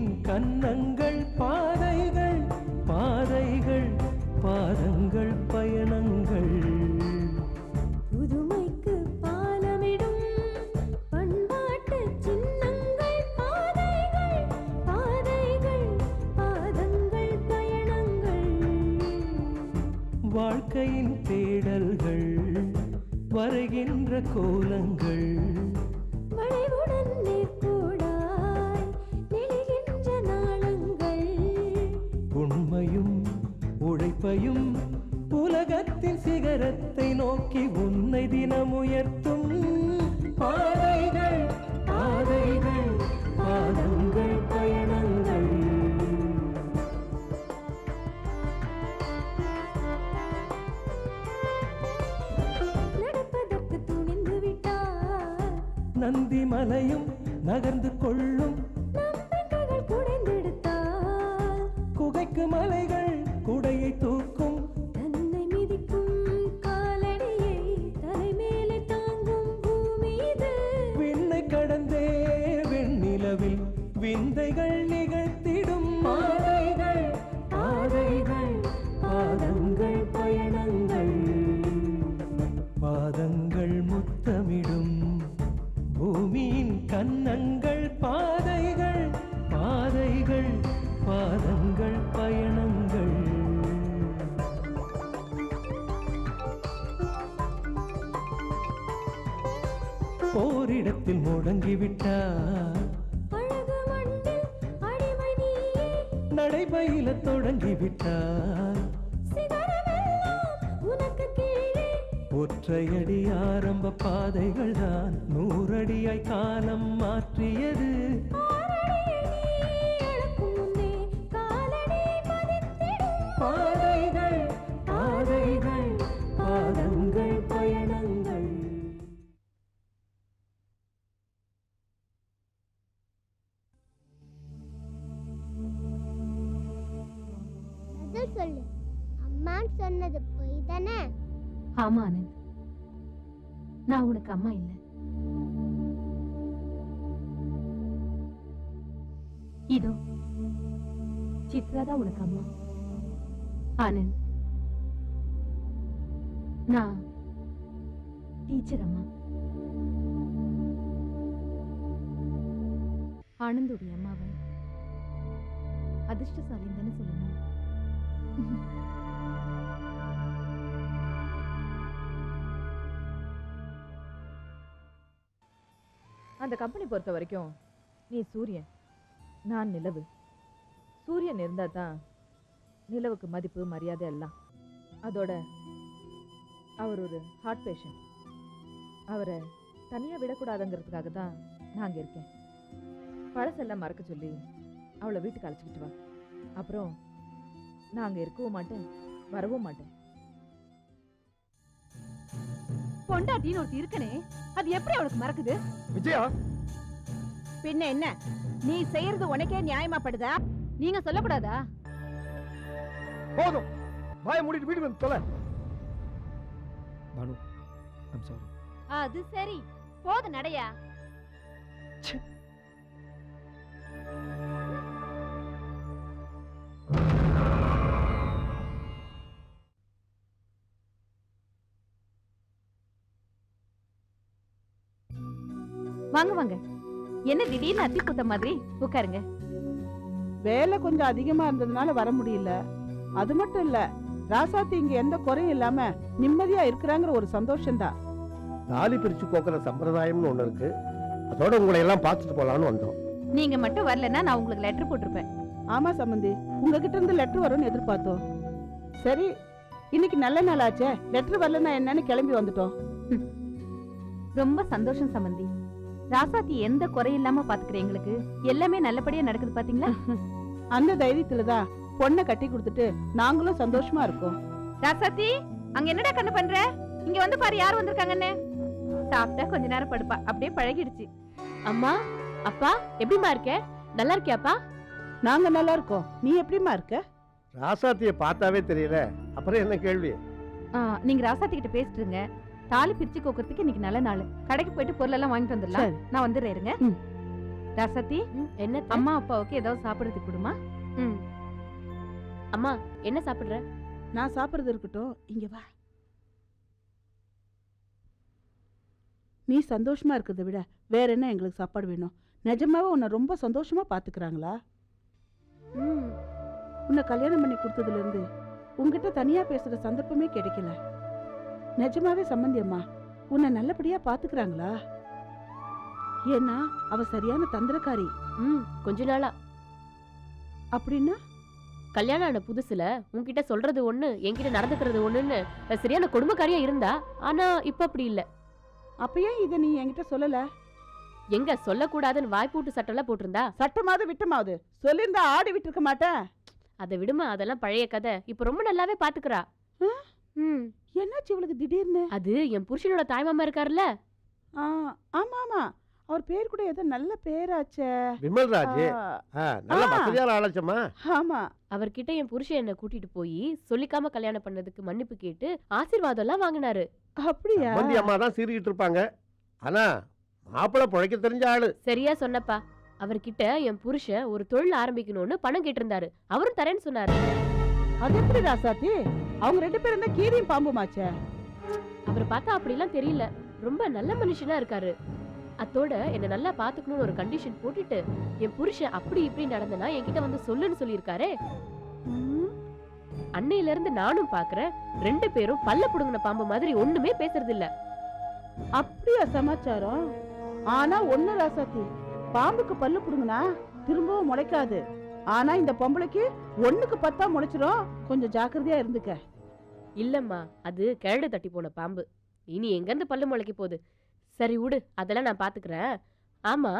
பூமியின் கன்னங்கள் பாதைகள் பாதைகள் பாதங்கள் பயணங்கள் புதுமைக்கு பாலமிடும் பண்பாட்டு சின்னங்கள் பாதைகள் பாதைகள் பாதங்கள் பயணங்கள் வாழ்க்கையின் தேடல்கள் வருகின்ற கோலங்கள் வளைவுடன் நேர்கோடாய் நெளிகின்ற நாளங்கள் உண்மையும் உழைப்பையும் உலகத்தின் சிகரத்தை நோக்கி உன்னை தினம் உயர்த்தும் பாதைகள் பாதைகள் பாதங்கள் பயணங்கள் நடப்பதற்கு துணிந்து விட்டார் நந்தி மலையும் நகர்ந்து கொள்ளும் நம்பிக்கைகள் குடைந்தெடுத்தார் குகைக்கு மலைகள் குடையை தூக்கும் தன்னை மிதிக்கும் காலடியை தலைமேலே தாங்கும் பூமி இது விண்ணை கடந்தே வெண்ணிலவில் விந்தைகள் நிகழ்த்திடும் பாதைகள் பாதைகள் பாதங்கள் பயணங்கள் பாதங்கள் முத்தமிடும் பூமியின் கன்னங்கள் பாதைகள் பாதைகள் பாதங்கள் பயணங்கள் போரிடத்தில் முடங்கிவிட்டார் அழகு மண்ணில் அடிமை நீயே நடைபயில தொடங்கிவிட்டார் சிகரமெல்லாம் உனக்கு கீழே ஒற்றையடி ஆரம்ப பாதைகள் தான் 100 அடியாய் காலம் மாற்றியது ஆறடியை நீ அளக்கும் முன்னே காலடி பதித்திடும் பாதைகள் பாதைகள் பாதங்கள் பயணங்கள் பதில் சொல்லு. அம்மான்னு சொன்னது பொய் தானே? ஆமா ஆனந்த், நான் உனக்கு அம்மா இல்ல. இதோ சித்ரா தான் உனக்கு அம்மா. ஆனந்த், நான் டீச்சர் அம்மா. ஆனந்தோடைய அம்மாவை அதிர்ஷ்டசாலின்னு தானே சொல்லணும். அந்த கம்பெனி பொறுத்த வரைக்கும் நீ சூரியன், நான் நிலவு. சூரியன் இருந்தா தான் நிலவுக்கு மதிப்பு மரியாதை எல்லாம். அதோட அவர் ஒரு ஹார்ட் பேஷண்ட். அவரை தனியாக விடக்கூடாதுங்கிறதுக்காக தான் நான் அங்கே இருக்கேன். பழசெல்லாம் மறக்க சொல்லி அவளை வீட்டுக்கு அழைச்சிக்கிட்டு வா. அப்புறம் நான் அங்கே இருக்கவும் மாட்டேன், வரவும் மாட்டேன். பொண்டாட்டின்னு ஒருத்தி இருக்கனே, அது எப்படி அவளுக்கு மறக்குது? விஜயா, பின்ன என்ன, நீ செய்யறது உனக்கே நியாயமா படுதா? நீங்க சொல்லக்கூடாதா? போதும், வாயை மூடிட்டு வீட்டுக்கு வந்து தொலை. Banu, I'm sorry. அது சரி, போது நடையா. வாங்க வாங்க, என்ன திடீர்னு அத்தி பூத்த மாதிரி? உட்காருங்க. வேலை கொஞ்சம் அதிகமா இருந்ததுனால வர முடியல. அது மட்டும் இல்ல, ராசாத்தி இங்க எந்த குறையும் இல்லாம நிம்மதியா இருக்கிறாங்கிற ஒரு சந்தோஷம் தான். தாலி பிரிச்சு கோக்குற சம்பிரதாயம்னு ஒண்ணு இருக்கு. அதோட உங்களை எல்லாம் பார்த்துட்டு போலான்னு வந்தோம். நீங்க மட்டும் வரலன்னா நான் உங்களுக்கு லெட்டர் போட்டிருப்பேன். ஆமா சம்பந்தி, உங்ககிட்ட இருந்து லெட்டர் வரும்னு எதிர்பார்த்தோம். சரி, இன்னைக்கு நல்ல நாள் ஆச்சே, லெட்டர் வரலன்னா என்னன்னு கிளம்பி வந்துட்டோம். ரொம்ப சந்தோஷம் சம்பந்தி. ராசாத்தி எந்த குறை இல்லாம பாத்துக்கிற எங்களுக்கு எல்லாமே நல்லபடியா நடக்குது பாத்தீங்களா? அந்த தைரியத்துலதான் பொண்ணை கட்டி கொடுத்துட்டு நாங்களும் சந்தோஷமா இருக்கோம். ராசாத்தி, அங்க என்னடா கண்ணு பண்ற? இங்க வந்து பாரு, யார் வந்திருக்காங்கன்னு. சாப்பிட்டா கொஞ்ச நேரம் படுப்பா, அப்படியே பழகிடுச்சு. அம்மா, அப்பா எப்படிமா இருக்க? நல்லா இருக்கியாப்பா? நாங்க நல்லா இருக்கோம். நீ எப்படிமா இருக்க? ராசாத்திய பார்த்தாவே தெரியல, அப்புறம் என்ன கேள்வி? நீங்க ராசாத்தி கிட்ட பேசிட்டு இருங்க. தாலி பிரிச்சு கோக்கிறதுக்கு இன்னைக்கு நல்ல நாள். கடைக்கு போயிட்டு பொருள் எல்லாம் வாங்கிட்டு வந்துடலாம். நான் வந்துடுறேன், இருங்க. ராசாத்தி, என்ன அம்மா அப்பாவுக்கு ஏதாவது சாப்பிடறதுக்கு கொடுமா. ம். அம்மா என்ன சாப்பிடுற? நான் சாப்பிட்றது இருக்கட்டும், இங்க வா. நீ சந்தோஷமா இருக்கிறத விட வேற என்ன எங்களுக்கு சாப்பாடு வேணும்? நிஜமாவே உன்னை ரொம்ப சந்தோஷமா பாத்துக்கிறாங்களா? ம். உன்னை கல்யாணம் பண்ணி கொடுத்ததுல இருந்து உன்கிட்ட தனியா பேசுற சந்தர்ப்பமே கிடைக்கல. நிஜமாவே சம்பந்தி அம்மா உன்னை நல்லபடியா பாத்துக்கிறாங்களா? ஏன்னா அவ சரியான தந்திரக்காரி. ம். கொஞ்ச நாளா அப்படின்னா கல்யாணம் ஆன புதுசுல உன்கிட்ட சொல்றது ஒண்ணு, என்கிட்ட நடந்துக்கிறது ஒண்ணுன்னு சரியான கொடுமைக்காரியா இருந்தா. ஆனா இப்ப அப்படி இல்ல. அப்ப ஏன் இதை நீ என்கிட்ட சொல்லல? எங்க சொல்லக்கூடாதுன்னு வாய்ப்பூட்டு சட்டம்லாம் போட்டிருந்தா? சட்டமாவது விட்டமாவது சொல்லியிருந்தா ஆடி விட்டு இருக்க மாட்டேன். அதை விடுமா, அதெல்லாம் பழைய கதை. இப்ப ரொம்ப நல்லாவே பாத்துக்கிறா. ம். என்னாச்சு இவளுக்கு திடீர்னு? அது என் புருஷனோட தாய்மாமா இருக்காருல்ல, ஆ, ஆமா ஆமா, அவர் பேர் கூட ஏதோ நல்ல பேராச்சே. விமல்ராஜ். நல்ல ஆ. வசதியான ஆலோசமா. ஆமா. அவர்கிட்ட என் புருஷன் என்ன கூட்டிட்டு போய் சொல்லிக்காம கல்யாணம் பண்ணதுக்கு மன்னிப்பு கேட்டு ஆசீர்வாதம் எல்லாம் வாங்கினாரு. அப்படியா? சம்பந்தி அம்மா தான் சீறிக்கிட்டு இருப்பாங்க. ஆனா மாப்பிள்ளை பிழைக்க தெரிஞ்ச ஆளு. சரியா சொன்னப்பா. அவர்கிட்ட என் புருஷன் ஒரு தொழில் ஆரம்பிக்கணும்னு பணம் கேட்டிருந்தாரு. அவரும் தரேன்னு சொன்னாரு. அது எப்படி ராசாத்தி? அவங்க ரெண்டு பேரும் தான் கீரியும் பாம்புமாச்சே. அவரை பார்த்தா அப்படிலாம் தெரியல. ரொம்ப நல்ல மனுஷனா இருக்காரு. அத்தோட என்ன நல்லா பாத்துக்கணும்னு ஒரு கண்டிஷன் போட்டுட்டு என் புருஷன் அப்படி இப்படி நடந்தனா என்கிட்ட வந்து சொல்லுன்னு சொல்லியிருக்காரே. ம், அன்னையில இருந்து நானும் பாக்குறேன், ரெண்டு பேரும் பல்ல புடுங்கின பாம்பு மாதிரி ஒண்ணுமே பேசுறது இல்ல. அப்படியா சமாச்சாரம்? ஆனா ஒண்ணு ராசாத்தி, பாம்புக்கு பல்லு புடுங்கினா திரும்பவும் முளைக்காது. ஆனா இந்த பொம்பளைக்கு ஒண்ணுக்கு 10 முளைச்சிரும். கொஞ்சம் ஜாக்கிரதையா இருந்துக்க. இல்லம்மா, அது கிழடு தட்டி போன பாம்பு. இனி எங்க இருந்து பல்லு முளைக்க போகுது? சரி விடு, அதெல்லாம் நான் பாத்துக்கிறேன். ஆமா,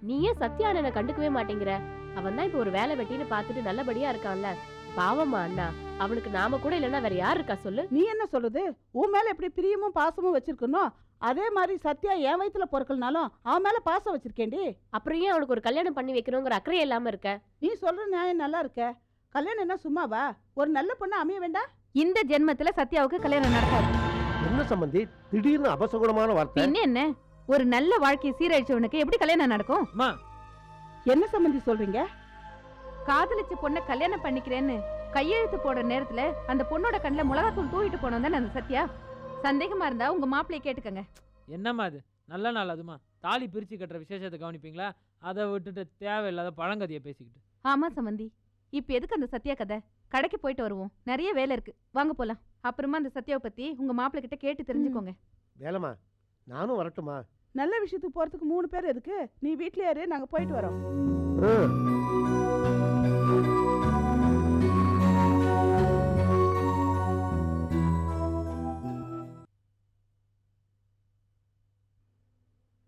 நீ ஏன் சத்யா அண்ணனை கண்டுக்கவே மாட்டேங்கிற? அவன் தான் இப்ப ஒரு வேலை வெட்டின்னு பாத்துட்டு நல்லபடியா இருக்கான்ல. பாவமா அண்ணா, அவனுக்கு நாம கூட இல்லைன்னா வேற யார் இருக்கா சொல்லு? நீ என்ன சொல்றது? உன் மேல எப்படி பிரியமும் பாசமும் வச்சிருக்கணும், அதே மாதிரி சத்யா என் வயித்துல பொறுக்கலனாலும் அவன் மேல பாசம் வச்சிருக்கேன்டி. அப்புறம் ஏன் அவனுக்கு ஒரு கல்யாணம் பண்ணி வைக்கணுங்கிற அக்கறையே இல்லாம இருக்க? நீ சொல்ற நியாயம் நல்லா இருக்க. கல்யாணம் என்ன சும்மாவா? ஒரு நல்ல பொண்ணு அமைய வேண்டாம்? இந்த ஜென்மத்துல சத்யாவுக்கு கல்யாணம் நடக்காது. என்ன சம்பந்தி திடீர்னு அபசகுணமான வார்த்தை? பின்ன என்ன, ஒரு நல்ல வாழ்க்கையை சீரழிச்சவனுக்கு எப்படி கல்யாணம் நடக்கும்? என்ன சம்பந்தி சொல்றீங்க? காதலிச்ச பொண்ணை கல்யாணம் பண்ணிக்கிறேன்னு கையெழுத்து போடுற நேரத்துல அந்த பொண்ணோட கண்ணுல மிளகாத்தூள் தூவிட்டு போனோம் தானே அந்த சத்யா. சந்தேகமா இருந்தா உங்க மாப்பிள்ளைய கேட்டுக்கங்க. என்னம்மா அது நல்ல நாள்? அதுமா தாலி பிரிச்சு கட்டுற விசேஷத்தை கவனிப்பீங்களா? அதை விட்டுட்டு தேவையில்லாத பழங்கதையை பேசிக்கிட்டு. ஆமா சம்பந்தி, இப்ப எதுக்கு அந்த சத்யா கதை? கடைக்கு போயிட்டு வருவோம், நிறைய வேலை இருக்கு, வாங்க போலாம். அப்புறமா அந்த சத்யாவை பத்தி உங்க மாப்பிள்ளை கிட்ட கேட்டு தெரிஞ்சுக்கோங்க. வேலம்மா நானும் வரட்டுமா? நல்ல விஷயத்துக்கு போறதுக்கு 3 பேர் எதுக்கு? நீ வீட்லயே இரு, நாங்க போயிட்டு வரோம்.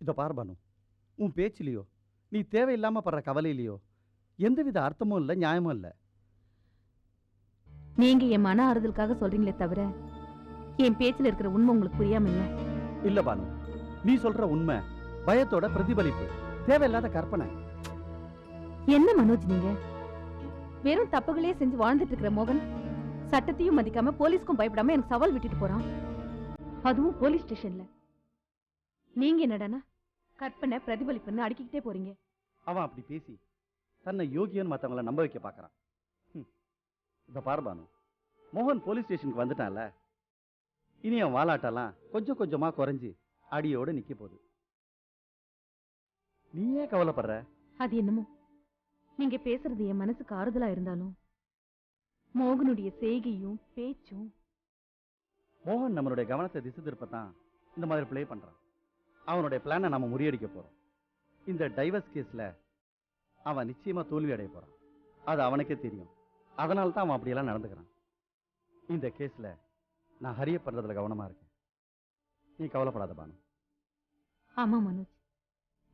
இதை பார்பானு, உன் பேச்சிலையோ நீ தேவையில்லாம படுற கவலையிலையோ எந்தவித அர்த்தமும் இல்லை, நியாயமும் இல்லை. நீங்க என் மன ஆறுதலுக்காக சொல்றீங்களே தவிர என் பேச்சுல இருக்கிற உண்மை உங்களுக்கு புரியாம இல்ல. இல்ல பானு, நீ சொல்ற உண்மை பயத்தோட பிரதிபலிப்பு, தேவையில்லாத கற்பனை. என்ன மனோஜ் நீங்க? வெறும் தப்புகளே செஞ்சு வாழ்ந்துட்டு இருக்கிற மோகன் சட்டத்தையும் மதிக்காம போலீஸ்க்கும் பயப்படாம எனக்கு சவால் விட்டுட்டு போறான். அதுவும் போலீஸ் ஸ்டேஷன்ல. நீங்க என்னடானா கற்பனை பிரதிபலிப்புன்னு அடிக்கிட்டே போறீங்க. அவன் அப்படி பேசி தன்னை யோகியன் மற்றவங்கள நம்ப வைக்க பார்க்கறான். இதை பார்பானு, மோகன் போலீஸ் ஸ்டேஷனுக்கு வந்துட்டான்ல, இனி அவன் வாலாட்டெல்லாம் கொஞ்சம் கொஞ்சமா குறைஞ்சு அடியோட நிக்க போகுது. நீ ஏன் கவலைப்படுற? அது என்னமோ, நீங்க பேசுறது என் மனசுக்கு ஆறுதலா இருந்தாலும் மோகனுடைய செய்கையும் பேச்சும். மோகன் நம்மளுடைய கவனத்தை திசை திருப்பத்தான் இந்த மாதிரி பிளே பண்றான். அவனுடைய பிளானை நாம முறியடிக்க போறோம். இந்த டைவர்ஸ் கேஸ்ல அவன் நிச்சயமா தோல்வி அடைய போறான். அது அவனுக்கே தெரியும். அதனால தான் அவன் அப்படியெல்லாம் நடந்துக்கிறான். இந்த கேஸ்ல நான் ஹரிய பண்றதுல கவனமா இருக்கேன். நீ கவலைப்படாத பானு. ஆமா மனோஜ்,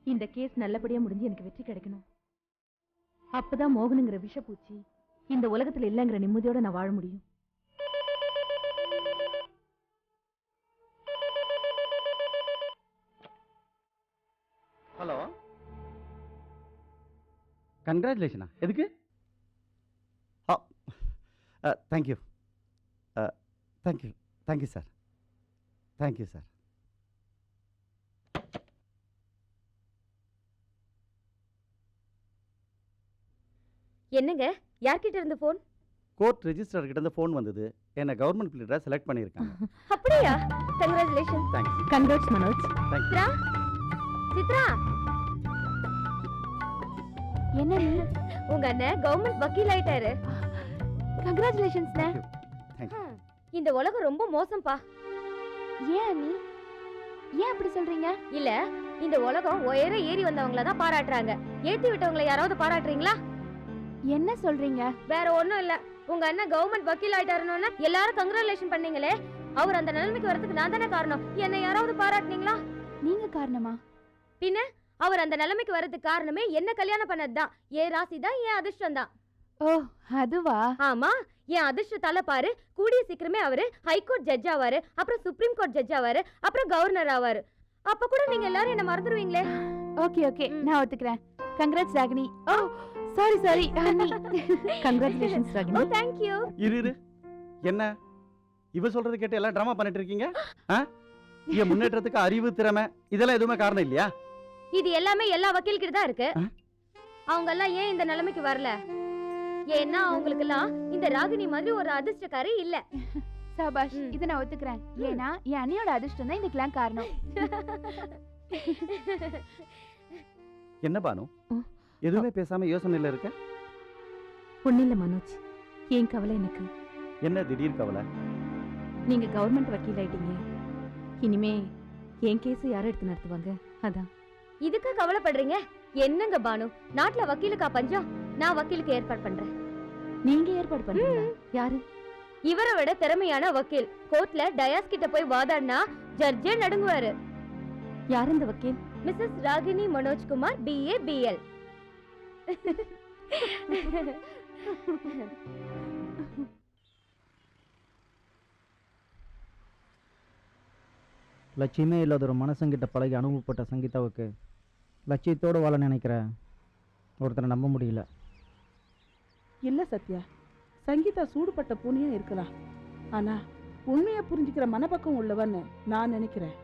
இந்த கேஸ் நல்லபடியா முடிஞ்சு எனக்கு வெற்றி கிடைக்கணும். அப்பதான் மோகனுங்கிற விஷப்பூச்சி இந்த உலகத்துல இல்லைங்கிற நிம்மதியோட நான் வாழ முடியும். ஹலோ, கங்க்ராச்சுலேஷனா? எதுக்கு? Thank you thank you thank you sir, thank you sir. என்னங்க யார்கிட்ட இருந்து போன்? கோர்ட் ரெஜிஸ்டர் கிட்ட இருந்து ஃபோன் வந்தது. என்ன கவர்மெண்ட் பிளேடரை செலக்ட் பண்ணியிருக்காங்க. அப்படியா? Congratulation. Thanks. Congrats Manoj. Thank you. Chitra என்ன உங்க அண்ணன் கவர்மெண்ட் வக்கீல் ஆயிட்டாரு. கங்க்ராச்சுலேஷன்ஸ். தேங்க்யூ. இந்த உலகம் ரொம்ப மோசம்பா. ஏன் நீ ஏன் அப்படி சொல்றீங்க? இல்ல இந்த உலகம் உயர ஏறி வந்தவங்கள தான் பாராட்டுறாங்க. ஏத்தி விட்டவங்களை யாராவது பாராட்டுறீங்களா? என்ன சொல்றீங்க? வேற ஒண்ணும் இல்ல. உங்க அண்ணன் கவர்மெண்ட் வக்கீல் ஆயிட்டாருன்னு எல்லாரும் கங்க்ராச்சுலேஷன் பண்ணீங்களே, அவர் அந்த நிலைமைக்கு வரதுக்கு நான் தானே காரணம். என்ன யாராவது பாராட்டுனீங்களா? நீங்க காரணமா? பின்ன அவர் அந்த நிலைமைக்கு வரதுக்கு காரணமே என்ன கல்யாணம் பண்ணதுதான். ஏன் ராசி தான், ஏன் அதிர்ஷ்டம் தான். ஓ அதுவா? ஆமா, என் அதிர்ஷ்டத்தால பாரு கூடிய சீக்கிரமே அவரு ஹைகோர்ட் ஜட்ஜ் ஆவாரு, அப்புறம் சுப்ரீம் கோர்ட் ஜட்ஜ் ஆவாரு, அப்புறம் கவர்னர் ஆவாரு. அப்ப கூட நீங்க எல்லாரும் என்ன மறந்துடுவீங்களே. ஓகே ஓகே, நான் ஒத்துக்கிறேன். Congrats Ragini. Oh sorry honey. Congratulations Ragini. Oh thank you. இரு. என்ன இவ சொல்றது கேட்டு எல்லாம் ட்ராமா பண்ணிட்டு இருக்கீங்க? இங்க முன்னேற்றத்துக்கு அறிவு, திறமை இதெல்லாம் எதுவுமே காரணம் இல்லையா? இது எல்லாமே எல்லா வக்கீல்கிட்ட தான் இருக்கு. அவங்க எல்லாம் ஏன் இந்த நிலைமைக்கு வரல? ஏன்னா அவங்களுக்கு எல்லாம் இந்த ராகினி மாதிரி ஒரு அதிர்ஷ்டக்காரி இல்ல. சபாஷ், இத நான் ஒத்துக்கிறேன். ஏன்னா என் அண்ணியோட அதிர்ஷ்டம் தான் இதுக்கெல்லாம் காரணம். என்ன பானு, எதுவுமே பேசாம யோசனையில இருக்க? ஒன்னும் இல்ல மனோஜ், ஏன் கவலை எனக்கு. என்ன திடீர் கவலை? நீங்க கவர்மெண்ட் வக்கீல் ஆயிட்டீங்க. இனிமே என் கேஸ் யார் எடுத்து நடத்துவாங்க? அதான். இதுக்கு கவலைப்படுறீங்க? என்னங்க பானு, நாட்டுல வக்கீலுக்கா பஞ்சம்? நான் வக்கீலுக்கு ஏற்பாடு பண்றேன். நீங்க ஏற்பாடு பண்றீங்களா? யாரு? இவரை விட திறமையான வக்கீல். கோர்ட்ல டயாஸ் கிட்ட போய் வாதாடினா ஜட்ஜே நடுங்குவாரு. யார் இந்த வக்கீல்? Mrs Ragini Manojkumar, BA BL. லட்சியமே இல்லாத ஒரு மனசங்கிட்ட பழகி அனுபவப்பட்ட சங்கீதாவுக்கு லட்சியத்தோடு வாழ நினைக்கிற ஒருத்தரை நம்ப முடியல. இல்ல சத்யா, சங்கீதா சூடுபட்ட பூனியா இருக்கலாம். ஆனா உண்மையை புரிஞ்சுக்கிற மனப்பக்கம் உள்ளவன்னு நான் நினைக்கிறேன்.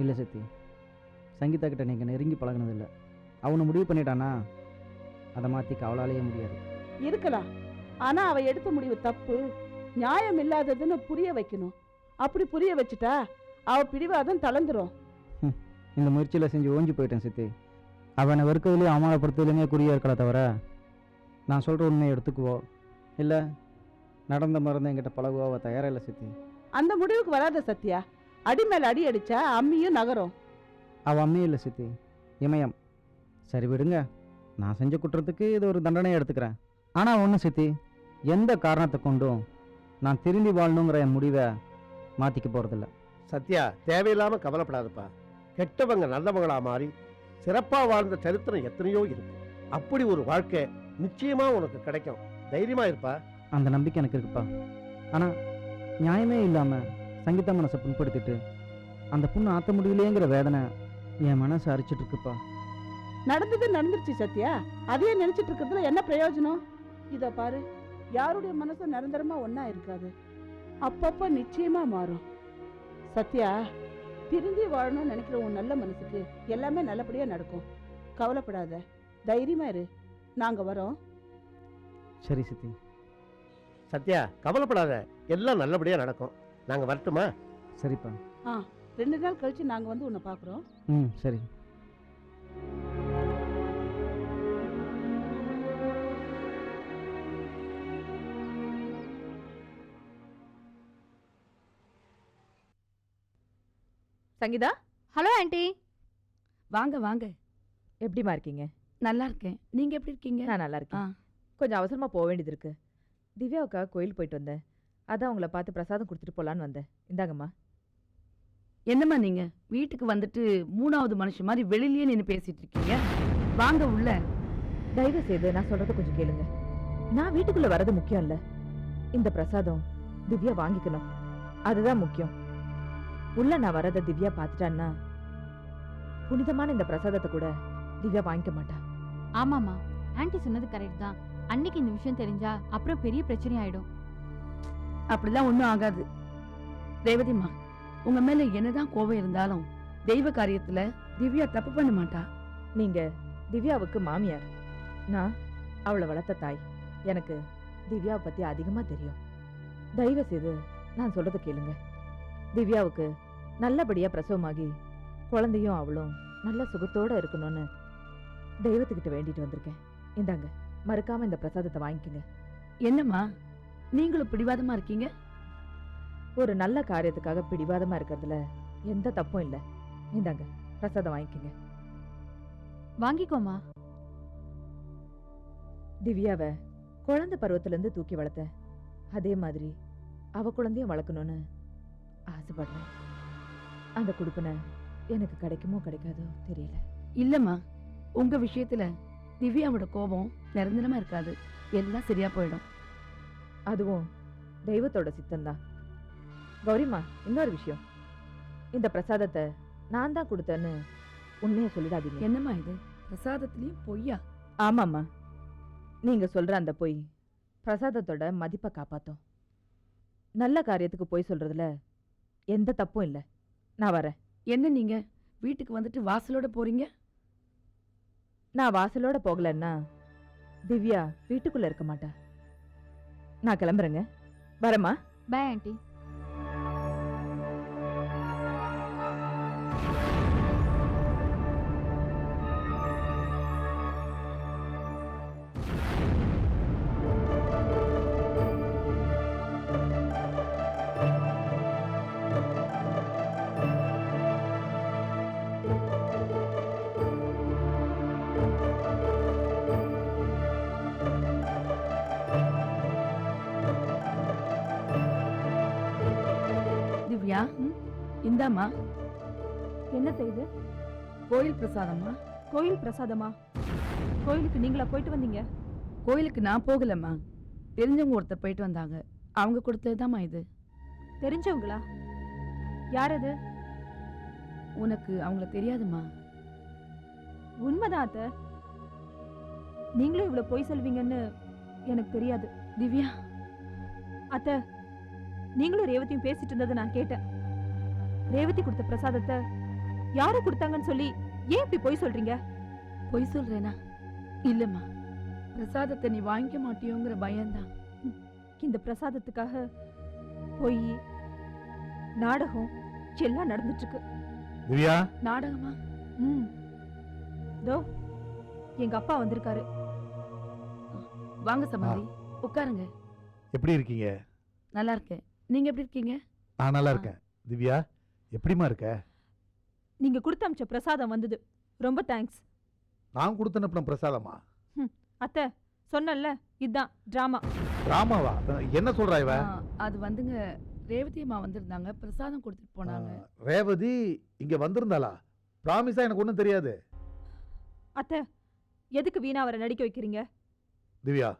இல்லை சத்தி, சங்கீதா கிட்ட நீங்கள் நெருங்கி பழகினதில்லை. அவனை முடிவு பண்ணிட்டானா அதை மாற்றிக்க அவளாலேயே முடியாது. இருக்கலாம், ஆனா அவ எடுத்த முடிவு தப்பு, நியாயம் இல்லாததுன்னு புரிய வைக்கணும். அப்படி புரிய வச்சுட்டா அவ பிடிவாதம் தளர்ந்துரும். இந்த முயற்சியில் செஞ்சு ஓஞ்சி போயிட்டேன் சித்தி. அவனை வெறுக்கிறதுலையும் அவமானப்படுத்துறதுலையுமே குறியா இருக்கல தவிர நான் சொல்கிற உண்மையை எடுத்துக்குவோ இல்லை நடந்த மறந்து என்கிட்ட பழகுவோ அவள் தயாராக இல்லை சித்தி. அந்த முடிவுக்கு வராத சத்யா. அடி மேல அடி அடிச்சா அம்மியும் நகரும். அவள் அம்மையும் இல்லை சித்தி, இமயம். சரி விடுங்க, நான் செஞ்ச குற்றத்துக்கு இது ஒரு தண்டனையை எடுத்துக்கிறேன். ஆனால் ஒன்று சித்தி, எந்த காரணத்தை கொண்டும் நான் திரும்பி வாழணுங்கிற என் முடிவை மாற்றிக்க போகிறதில்ல. சத்யா, தேவையில்லாம கவலைப்படாதப்பா. கெட்டவங்க நல்லவங்களா மாறி சிறப்பா வாழ்ந்த சரித்திரம் எத்தனையோ இருக்கு. அப்படி ஒரு வாழ்க்கை நிச்சயமா உனக்கு கிடைக்கும். தைரியமா இருப்பா. அந்த நம்பிக்கை எனக்கு இருக்குப்பா. ஆனால் நியாயமே இல்லாமல் சங்கீதா மனசை புண்படுத்திட்டு அந்த புண்ணு ஆற்ற முடியலையேங்கிற வேதனை என் மனசை அரிச்சிட்டு இருக்குப்பா. நடந்தது நடந்துருச்சு சத்யா, அதையே நினைச்சிட்டு இருக்கிறதுல என்ன பிரயோஜனம்? இத பாரு, யாருடைய மனசும் நிரந்தரமா ஒன்னா இருக்காது, அப்பப்ப நிச்சயமா மாறும். சத்யா, திரும்பி வாழணும்னு நினைக்கிற உன் நல்ல மனசுக்கு எல்லாமே நல்லபடியா நடக்கும். கவலைப்படாத, தைரியமா இரு. நாங்க வரோம். சரி சித்தி. சத்யா, கவலைப்படாத, எல்லாம் நல்லபடியா நடக்கும். நாங்க வரட்டுமா? சரிப்பா. 2 நாள் கழிச்சு நாங்க வந்து உன்னை பாக்குறோம். சரி. Sangeetha, hello aunty. வாங்க வாங்க. எப்படிமா இருக்கீங்க? நல்லா இருக்கேன். நீங்க எப்படி இருக்கீங்க? நான் நல்லா இருக்கேன். கொஞ்சம் அவசரமா போக வேண்டியது இருக்கு. திவ்யாவுக்காக கோயில் போயிட்டு வந்தேன். அதான் உங்களை பார்த்து பிரசாதம் கொடுத்துட்டு போலான்னு வந்தேன். இந்தாங்கம்மா. என்னம்மா நீங்க வீட்டுக்கு வந்துட்டு 3வது மனுஷன் மாதிரி வெளியிலேயே நின்று பேசிட்டு இருக்கீங்க? வாங்க உள்ள. தயவு செய்து நான் சொல்றத கொஞ்சம் கேளுங்க. நான் வீட்டுக்குள்ள வர்றது முக்கியம் இல்ல. இந்த பிரசாதம் திவ்யா வாங்கிக்கணும், அதுதான் முக்கியம். உள்ள நான் வரத திவ்யா பார்த்துட்டான்னா புனிதமான இந்த பிரசாதத்தை கூட திவ்யா வாங்கிக்க மாட்டா. ஆமாமா, ஆண்டி சொன்னது கரெக்ட் தான். அன்னைக்கு இந்த விஷயம் தெரிஞ்சா அப்புறம் பெரிய பிரச்சனை ஆயிடும். அப்படிலாம் ஒன்றும் ஆகாது ரேவதிம்மா. உங்க மேல என்னதான் கோபம் இருந்தாலும் தெய்வ காரியத்துல திவ்யா தப்பு பண்ண மாட்டா. நீங்க திவ்யாவுக்கு மாமியார், நான் அவளை வளர்த்த தாய். எனக்கு திவ்யாவை பத்தி அதிகமா தெரியும். தயவு செய்து நான் சொல்றதை கேளுங்க. திவ்யாவுக்கு நல்லபடியா பிரசவமாகி குழந்தையும் அவளும் நல்ல சுகத்தோட இருக்கணும்னு தெய்வத்துக்கிட்ட வேண்டிட்டு வந்திருக்கேன். இந்தாங்க, மறக்காம இந்த பிரசாதத்தை வாங்கிக்கோங்க. என்னம்மா நீங்களும் பிடிவாதமா இருக்கீங்க? ஒரு நல்ல காரியத்துக்காக பிடிவாதமா இருக்கிறதுல எந்த தப்பும் இல்லை. இந்தாங்க, பிரசாதம் வாங்கிக்கோங்க. வாங்கிக்கோமா. திவ்யாவை குழந்தை பருவத்துல இருந்து தூக்கி வளர்த்த அதே மாதிரி அவ குழந்தையும் வளர்க்கணும்னு ஆசைப்படுறேன். அந்த குடுப்பனை எனக்கு கிடைக்குமோ கிடைக்காதோ தெரியல. இல்லம்மா, உங்க விஷயத்துல திவ்யாவோட கோபம் நிரந்தரமா இருக்காது. எல்லாம் சரியா போயிடும். அதுவும் தெய்வத்தோட சித்தம்தான். கௌரிமா, இன்னொரு விஷயம், இந்த பிரசாதத்தை நான் தான் கொடுத்தேன்னு உண்மையை சொல்லிடாதீங்க. என்னம்மா இது, பிரசாதத்திலயும் பொய்யா? ஆமாம்மா, நீங்க சொல்ற அந்த பொய் பிரசாதத்தோட மதிப்பை காப்பாத்தும். நல்ல காரியத்துக்கு பொய் சொல்றதுல எந்த தப்பும் இல்லை. நான் வரேன். என்ன நீங்க வீட்டுக்கு வந்துட்டு வாசலோட போறீங்க? நான் வாசலோட போகலன்னா திவ்யா வீட்டுக்குள்ள இருக்க மாட்டா. நான் கிளம்புறேங்க. வரேம்மா. By aunty. திவ்யா, இந்தாம்மா. என்ன செய்து? கோயில் பிரசாதம்மா. கோயில் பிரசாதமா? கோயிலுக்கு நீங்களா போயிட்டு வந்தீங்க? கோயிலுக்கு நான் போகலம்மா, தெரிஞ்சவங்க ஒருத்தர் போயிட்டு வந்தாங்க. அவங்க கொடுத்ததுதாம்மா இது. தெரிஞ்சவங்களா? யார் அது? உனக்கு அவங்கள தெரியாதுமா? உண்மைதான் அத்தை. நீங்களும் இவ்வளவு பொய் சொல்வீங்கன்னு எனக்கு தெரியாது. திவ்யா, அத்தை, நீங்களும் ரேவதியும் பேசிட்டு இருந்ததை நான் கேட்டேன். ரேவதி கொடுத்த பிரசாதத்தை யாரு கொடுத்தாங்கன்னு சொல்லி ஏன் இப்படி பொய் சொல்றீங்க? பொய் சொல்றேனா? இல்லம்மா, பிரசாதத்தை நீ வாங்கிக்க மாட்டியோங்கிற பயம்தான். இந்த பிரசாதத்துக்காக பொய், நாடகம் எல்லாம் நடந்துட்டு இருக்கு. திவ்யா, நாடகமா? தோ எங்க அப்பா வந்திருக்காரு. வாங்க சம்பந்தி, உட்காருங்க. எப்படி இருக்கீங்க? நல்லா இருக்கேன். நீங்க எப்படி இருக்கீங்க? நான் நல்லா இருக்கேன். திவ்யா, எப்படிமா இருக்க? நீங்க கொடுத்த அமிச்ச பிரசாதம் வந்தது. ரொம்ப தேங்க்ஸ். நான் கொடுத்த அனுப்பின பிரசாதமா? அத்தை, சொன்னல இதுதான் டிராமா. டிராமாவா? என்ன சொல்றா இவ? அது வந்துங்க, ரேவதி அம்மா வந்திருந்தாங்க, பிரசாதம் கொடுத்துட்டு போனாங்க. ரேவதி இங்க வந்திருந்தாளா? ப்ராமிஸா எனக்கு ஒன்றும் தெரியாது. அத்தை, எதுக்கு வீணா அவரை நடிக்க வைக்கிறீங்க? திவ்யா,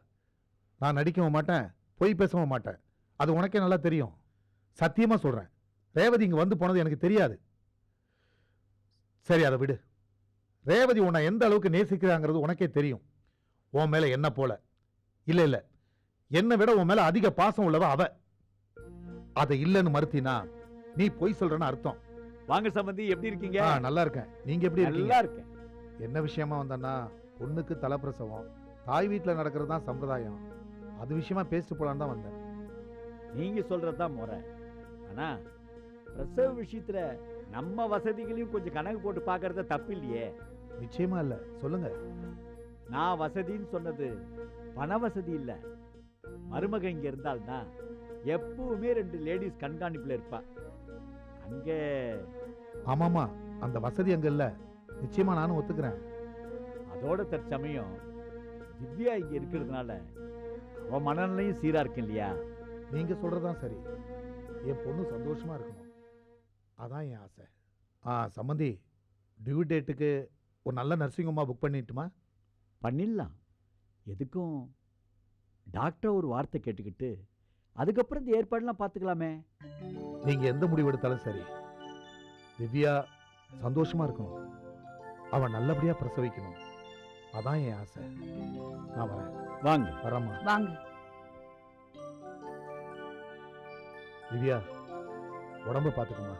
நான் நடிக்கவும் மாட்டேன், பொய் பேசவும் மாட்டேன். அது உனக்கே நல்லா தெரியும். சத்தியமா சொல்றேன், ரேவதி இங்க வந்து போனது எனக்கு தெரியாது. சரி, அதை விடு. ரேவதி உன்னை எந்த அளவுக்கு நேசிக்கிறாங்கிறது உனக்கே தெரியும். உன் மேல என்ன போல இல்ல இல்ல, என்னை விட உன் மேல அதிக பாசம் உள்ளவ அவ. அதை இல்லைன்னு மறுத்தினா நீ பொய் சொல்றன்னு அர்த்தம். வாங்க சம்பந்தி, எப்படி இருக்கீங்க? நல்லா இருக்கேன். நீங்க எப்படி இருக்கீங்க? நல்லா இருக்கேன். என்ன விஷயமா வந்தன்னா, பொண்ணுக்கு தலைப்பிரசவம், தாய் வீட்டில் நடக்கிறது தான் சம்பிரதாயம். அது விஷயமா பேசிட்டு போலான்னு தான் வந்தேன். நீங்க சொல்றதுதான் முறை. ஆனா பிரசவ விஷயத்துல நம்ம வசதிகளையும் கொஞ்சம் கணக்கு போட்டு பாக்குறத தப்பு இல்லையே. நிச்சயமா இல்ல, சொல்லுங்க. நான் வசதின்னு சொன்னது பண வசதி இல்ல. மருமக இங்க இருந்தால்னா எப்பவுமே 2 லேடிஸ் கண்காணிப்புல இருப்பா. அங்க ஆமாமா, அந்த வசதி அங்க இல்ல. நிச்சயமா நானும் ஒத்துக்கிறேன். அதோட தற்சமயம் திவ்யா இங்க இருக்கிறதுனால அவ மனநிலையும் சீரா இருக்கு இல்லையா? நீங்க சொல்றதுதான் சரி. என் பொண்ணு சந்தோஷமா இருக்கணும், அதான் என் ஆசை. சம்மந்தி, டியூ டேட்டுக்கு ஒரு நல்ல நர்சிங் ஹோமா புக் பண்ணிட்டுமா? பண்ணிடலாம். எதுக்கும் டாக்டர் ஒரு வார்த்தை கேட்டுக்கிட்டு அதுக்கப்புறம் இந்த ஏற்பாடுலாம் பார்த்துக்கலாமே. நீங்க எந்த முடிவு எடுத்தாலும் சரி, திவ்யா சந்தோஷமா இருக்கணும், அவன் நல்லபடியா பிரசவிக்கணும், அதான் என் ஆசை. நான் வரேன். வாங்க. வரமா? வாங்க. திவ்யா, உடம்ப பார்த்துக்குமா?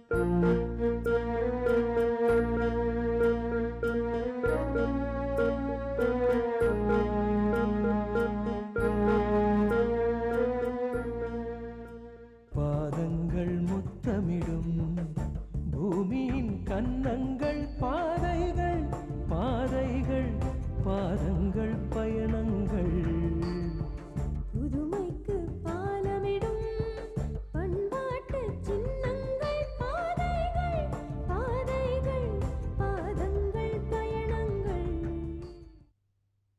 Thank you. கன்னங்கள் பாட